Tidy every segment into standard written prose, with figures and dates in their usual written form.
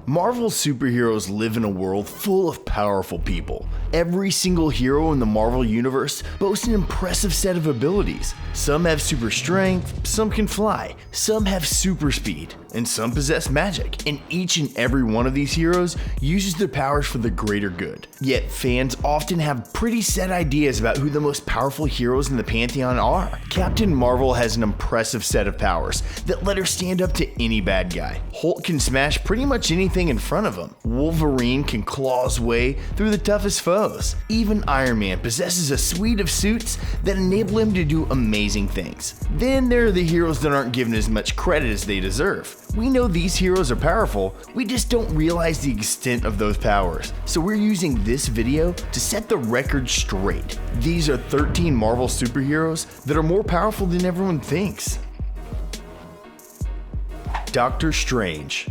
Marvel superheroes live in a world full of powerful people. Every single hero in the Marvel universe boasts an impressive set of abilities. Some have super strength, some can fly, some have super speed, and some possess magic. And each and every one of these heroes uses their powers for the greater good. Yet fans often have pretty set ideas about who the most powerful heroes in the pantheon are. Captain Marvel has an impressive set of powers that let her stand up to any bad guy. Hulk can smash pretty much anything in front of him. Wolverine can claw his way through the toughest foes. Even Iron Man possesses a suite of suits that enable him to do amazing things. Then there are the heroes that aren't given as much credit as they deserve. We know these heroes are powerful, we just don't realize the extent of those powers. So we're using this video to set the record straight. These are 13 Marvel superheroes that are more powerful than everyone thinks. Doctor Strange.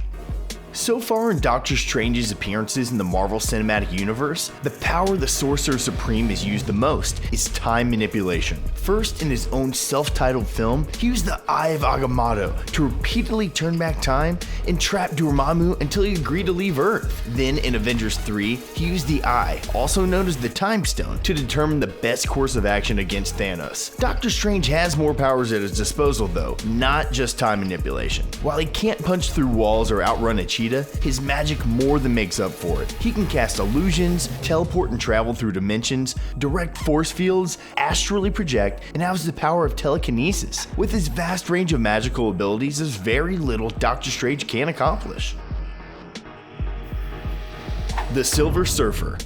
So far in Doctor Strange's appearances in the Marvel Cinematic Universe, the power the Sorcerer Supreme has used the most is time manipulation. First, in his own self-titled film, he used the Eye of Agamotto to repeatedly turn back time and trap Dormammu until he agreed to leave Earth. Then in Avengers 3, he used the Eye, also known as the Time Stone, to determine the best course of action against Thanos. Doctor Strange has more powers at his disposal though, not just time manipulation. While he can't punch through walls or outrun a cheetah, his magic more than makes up for it. He can cast illusions, teleport and travel through dimensions, direct force fields, astrally project, and has the power of telekinesis. With his vast range of magical abilities, there's very little Doctor Strange can accomplish. The Silver Surfer.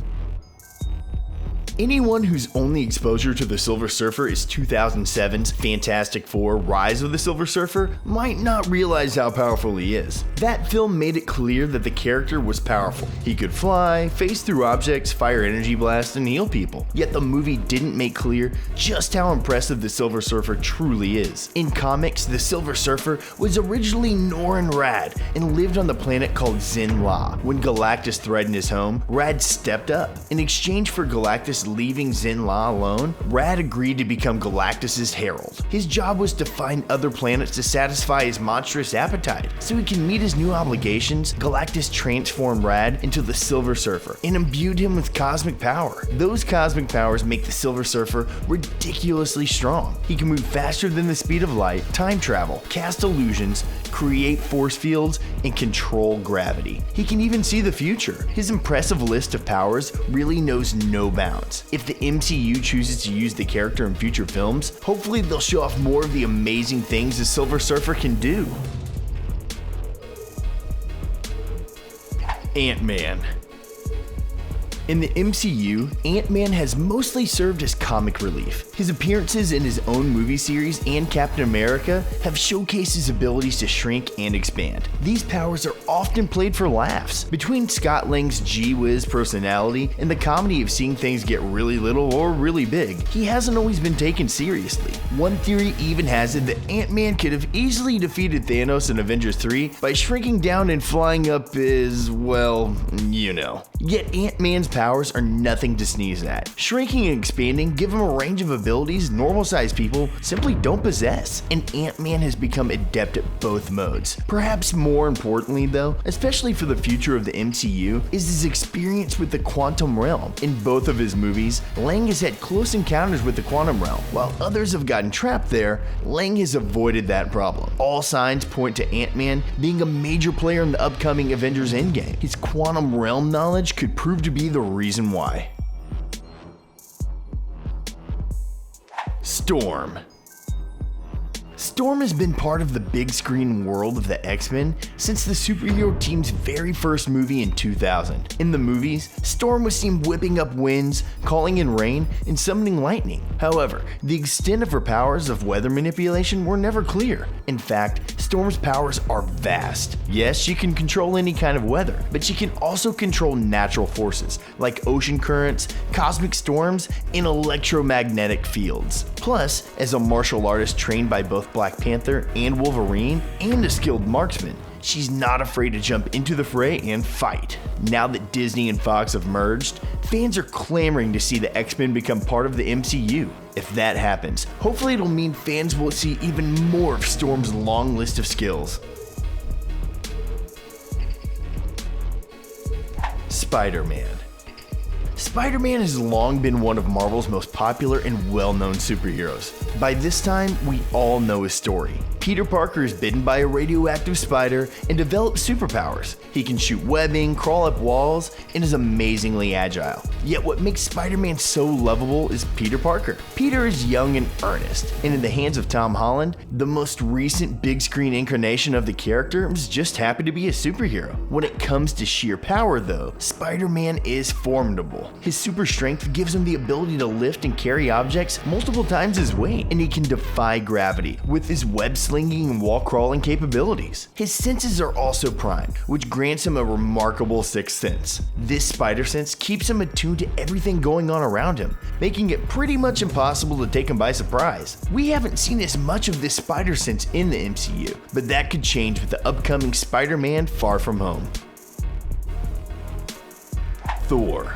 Anyone whose only exposure to the Silver Surfer is 2007's Fantastic Four: Rise of the Silver Surfer might not realize how powerful he is. That film made it clear that the character was powerful. He could fly, phase through objects, fire energy blasts, and heal people. Yet the movie didn't make clear just how impressive the Silver Surfer truly is. In comics, the Silver Surfer was originally Norrin Rad and lived on the planet called Zen-La. When Galactus threatened his home, Rad stepped up. In exchange for Galactus leaving Zen-La alone, Rad agreed to become Galactus' herald. His job was to find other planets to satisfy his monstrous appetite. So he can meet his new obligations, Galactus transformed Rad into the Silver Surfer and imbued him with cosmic power. Those cosmic powers make the Silver Surfer ridiculously strong. He can move faster than the speed of light, time travel, cast illusions, create force fields, and control gravity. He can even see the future. His impressive list of powers really knows no bounds. If the MCU chooses to use the character in future films, hopefully they'll show off more of the amazing things the Silver Surfer can do. Ant-Man. In the MCU, Ant-Man has mostly served as comic relief. His appearances in his own movie series and Captain America have showcased his abilities to shrink and expand. These powers are often played for laughs. Between Scott Lang's gee-whiz personality and the comedy of seeing things get really little or really big, he hasn't always been taken seriously. One theory even has it that Ant-Man could have easily defeated Thanos in Avengers 3 by shrinking down and flying up his, well, you know. Yet Ant-Man's powers are nothing to sneeze at. Shrinking and expanding give him a range of abilities normal-sized people simply don't possess, and Ant-Man has become adept at both modes. Perhaps more importantly though, especially for the future of the MCU, is his experience with the quantum realm. In both of his movies, Lang has had close encounters with the quantum realm. While others have gotten trapped there, Lang has avoided that problem. All signs point to Ant-Man being a major player in the upcoming Avengers Endgame. His quantum realm knowledge could prove to be the reason why. Storm. Storm has been part of the big screen world of the X-Men since the superhero team's very first movie in 2000. In the movies, Storm was seen whipping up winds, calling in rain, and summoning lightning. However, the extent of her powers of weather manipulation were never clear. In fact, Storm's powers are vast. Yes, she can control any kind of weather, but she can also control natural forces like ocean currents, cosmic storms, and electromagnetic fields. Plus, as a martial artist trained by both Black Panther and Wolverine, and a skilled marksman, she's not afraid to jump into the fray and fight. Now that Disney and Fox have merged, fans are clamoring to see the X-Men become part of the MCU. If that happens, hopefully it'll mean fans will see even more of Storm's long list of skills. Spider-Man. Spider-Man has long been one of Marvel's most popular and well-known superheroes. By this time, we all know his story. Peter Parker is bitten by a radioactive spider and develops superpowers. He can shoot webbing, crawl up walls, and is amazingly agile. Yet what makes Spider-Man so lovable is Peter Parker. Peter is young and earnest, and in the hands of Tom Holland, the most recent big screen incarnation of the character is just happy to be a superhero. When it comes to sheer power though, Spider-Man is formidable. His super strength gives him the ability to lift and carry objects multiple times his weight, and he can defy gravity with his web slinging and wall crawling capabilities. His senses are also primed, which grants him a remarkable sixth sense. This spider sense keeps him attuned to everything going on around him, making it pretty much impossible to take him by surprise. We haven't seen as much of this spider sense in the MCU, but that could change with the upcoming Spider-Man Far From Home. Thor.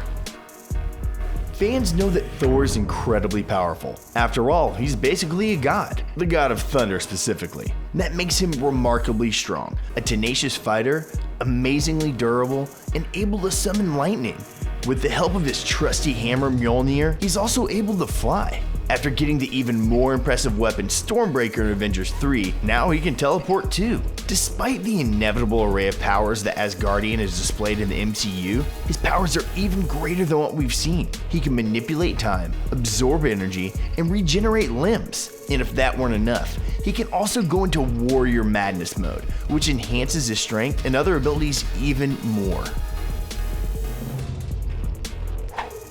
Fans know that Thor is incredibly powerful. After all, he's basically a god, the god of thunder specifically. That makes him remarkably strong, a tenacious fighter, amazingly durable, and able to summon lightning. With the help of his trusty hammer Mjolnir, he's also able to fly. After getting the even more impressive weapon Stormbreaker in Avengers 3, now he can teleport too. Despite the inevitable array of powers that Asgardian has displayed in the MCU, his powers are even greater than what we've seen. He can manipulate time, absorb energy, and regenerate limbs. And if that weren't enough, he can also go into Warrior Madness mode, which enhances his strength and other abilities even more.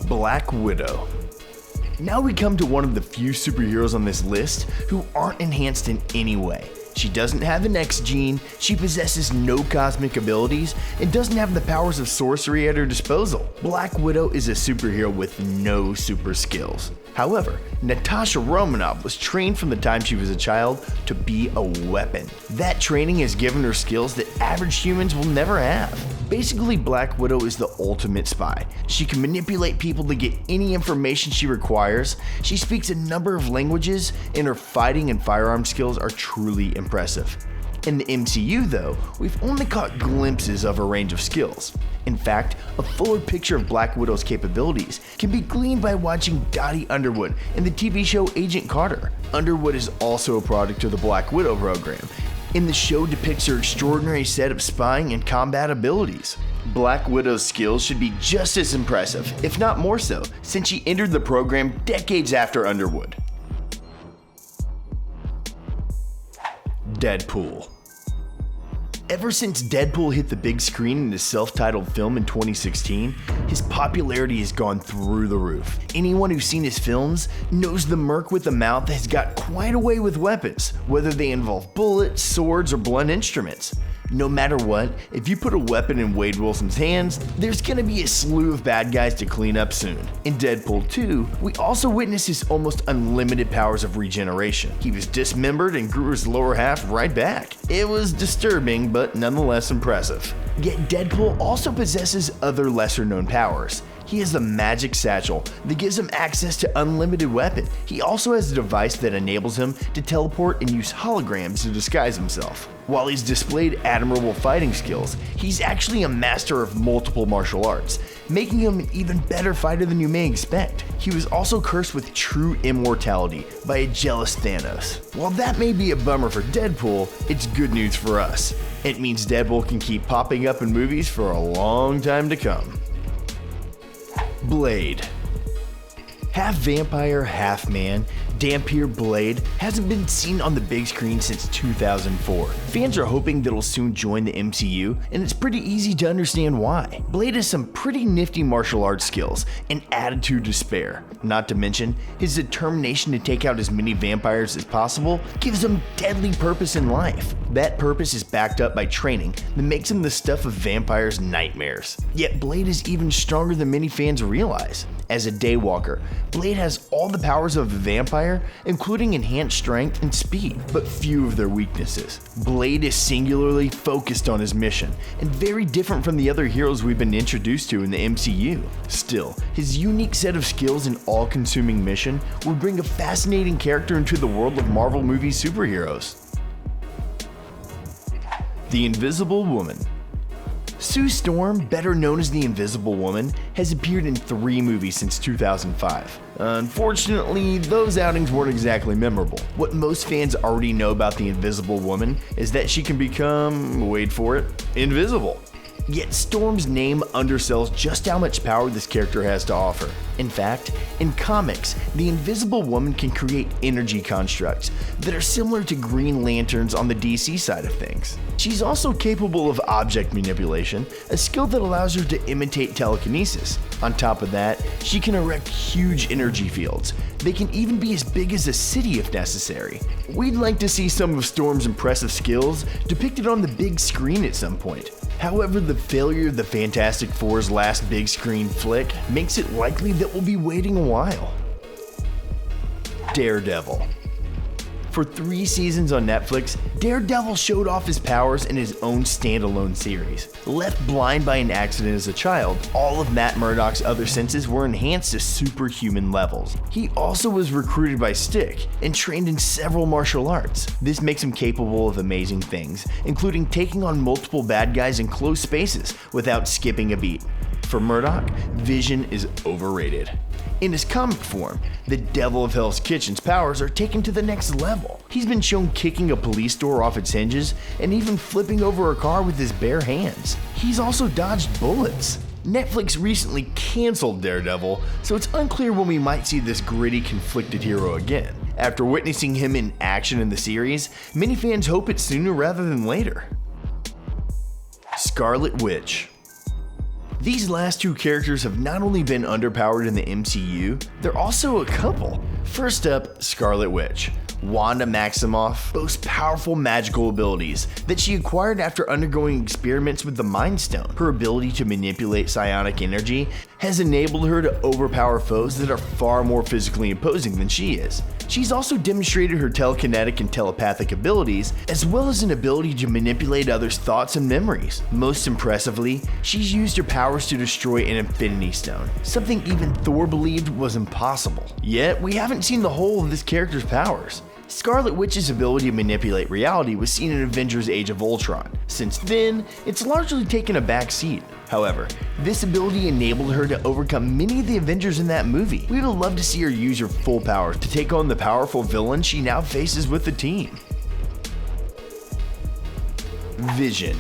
Black Widow. Now we come to one of the few superheroes on this list who aren't enhanced in any way. She doesn't have an X gene, she possesses no cosmic abilities, and doesn't have the powers of sorcery at her disposal. Black Widow is a superhero with no super skills. However, Natasha Romanoff was trained from the time she was a child to be a weapon. That training has given her skills that average humans will never have. Basically, Black Widow is the ultimate spy. She can manipulate people to get any information she requires, she speaks a number of languages, and her fighting and firearm skills are truly impressive. In the MCU though, we've only caught glimpses of her range of skills. In fact, a fuller picture of Black Widow's capabilities can be gleaned by watching Dottie Underwood in the TV show Agent Carter. Underwood is also a product of the Black Widow program, and the show depicts her extraordinary set of spying and combat abilities. Black Widow's skills should be just as impressive, if not more so, since she entered the program decades after Underwood. Deadpool. Ever since Deadpool hit the big screen in his self-titled film in 2016, his popularity has gone through the roof. Anyone who's seen his films knows the merc with the mouth has got quite a way with weapons, whether they involve bullets, swords, or blunt instruments. No matter what, if you put a weapon in Wade Wilson's hands, there's gonna be a slew of bad guys to clean up soon. In Deadpool 2, we also witnessed his almost unlimited powers of regeneration. He was dismembered and grew his lower half right back. It was disturbing, but nonetheless impressive. Yet Deadpool also possesses other lesser known powers. He has the magic satchel that gives him access to unlimited weapon. He also has a device that enables him to teleport and use holograms to disguise himself. While he's displayed admirable fighting skills, he's actually a master of multiple martial arts, making him an even better fighter than you may expect. He was also cursed with true immortality by a jealous Thanos. While that may be a bummer for Deadpool, it's good news for us. It means Deadpool can keep popping up in movies for a long time to come. Blade. Half vampire, half man, Dampier Blade hasn't been seen on the big screen since 2004. Fans are hoping that it'll soon join the MCU, and it's pretty easy to understand why. Blade has some pretty nifty martial arts skills, an attitude to spare. Not to mention, his determination to take out as many vampires as possible gives him deadly purpose in life. That purpose is backed up by training that makes him the stuff of vampires' nightmares. Yet Blade is even stronger than many fans realize. As a daywalker, Blade has all the powers of a vampire, including enhanced strength and speed, but few of their weaknesses. Blade is singularly focused on his mission, and very different from the other heroes we've been introduced to in the MCU. Still, his unique set of skills and all-consuming mission would bring a fascinating character into the world of Marvel movie superheroes. The Invisible Woman. Sue Storm, better known as the Invisible Woman, has appeared in 3 movies since 2005. Unfortunately, those outings weren't exactly memorable. What most fans already know about the Invisible Woman is that she can become, wait for it, invisible. Yet Storm's name undersells just how much power this character has to offer. In fact, in comics, the Invisible Woman can create energy constructs that are similar to Green Lanterns on the DC side of things. She's also capable of object manipulation, a skill that allows her to imitate telekinesis. On top of that, she can erect huge energy fields. They can even be as big as a city if necessary. We'd like to see some of Storm's impressive skills depicted on the big screen at some point. However, the failure of the Fantastic Four's last big screen flick makes it likely that we'll be waiting a while. Daredevil. For 3 seasons on Netflix, Daredevil showed off his powers in his own standalone series. Left blind by an accident as a child, all of Matt Murdock's other senses were enhanced to superhuman levels. He also was recruited by Stick and trained in several martial arts. This makes him capable of amazing things, including taking on multiple bad guys in close spaces without skipping a beat. For Murdock, Vision is overrated. In his comic form, the Devil of Hell's Kitchen's powers are taken to the next level. He's been shown kicking a police door off its hinges and even flipping over a car with his bare hands. He's also dodged bullets. Netflix recently canceled Daredevil, so it's unclear when we might see this gritty, conflicted hero again. After witnessing him in action in the series, many fans hope it's sooner rather than later. Scarlet Witch. These last 2 characters have not only been underpowered in the MCU, they're also a couple. First up, Scarlet Witch. Wanda Maximoff boasts powerful magical abilities that she acquired after undergoing experiments with the Mind Stone. Her ability to manipulate psionic energy has enabled her to overpower foes that are far more physically imposing than she is. She's also demonstrated her telekinetic and telepathic abilities, as well as an ability to manipulate others' thoughts and memories. Most impressively, she's used her powers to destroy an Infinity Stone, something even Thor believed was impossible. Yet, we haven't seen the whole of this character's powers. Scarlet Witch's ability to manipulate reality was seen in Avengers Age of Ultron. Since then, it's largely taken a back seat. However, this ability enabled her to overcome many of the Avengers in that movie. We would love to see her use her full powers to take on the powerful villain she now faces with the team. Vision.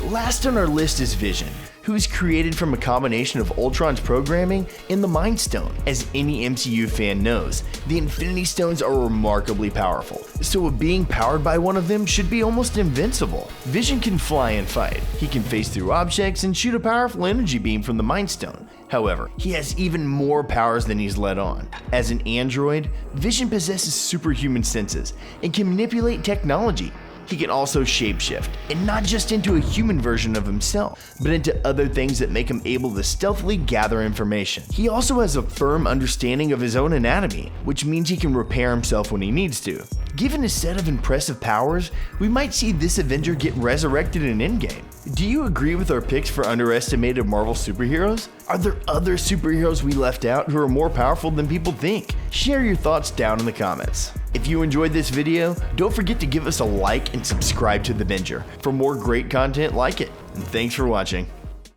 Last on our list is Vision, who is created from a combination of Ultron's programming and the Mind Stone. As any MCU fan knows, the Infinity Stones are remarkably powerful, so being powered by one of them should be almost invincible. Vision can fly and fight. He can phase through objects and shoot a powerful energy beam from the Mind Stone. However, he has even more powers than he's let on. As an android, Vision possesses superhuman senses and can manipulate technology. He can also shapeshift, and not just into a human version of himself, but into other things that make him able to stealthily gather information. He also has a firm understanding of his own anatomy, which means he can repair himself when he needs to. Given his set of impressive powers, we might see this Avenger get resurrected in Endgame. Do you agree with our picks for underestimated Marvel superheroes? Are there other superheroes we left out who are more powerful than people think? Share your thoughts down in the comments. If you enjoyed this video, don't forget to give us a like and subscribe to The Avenger for more great content like it. And thanks for watching.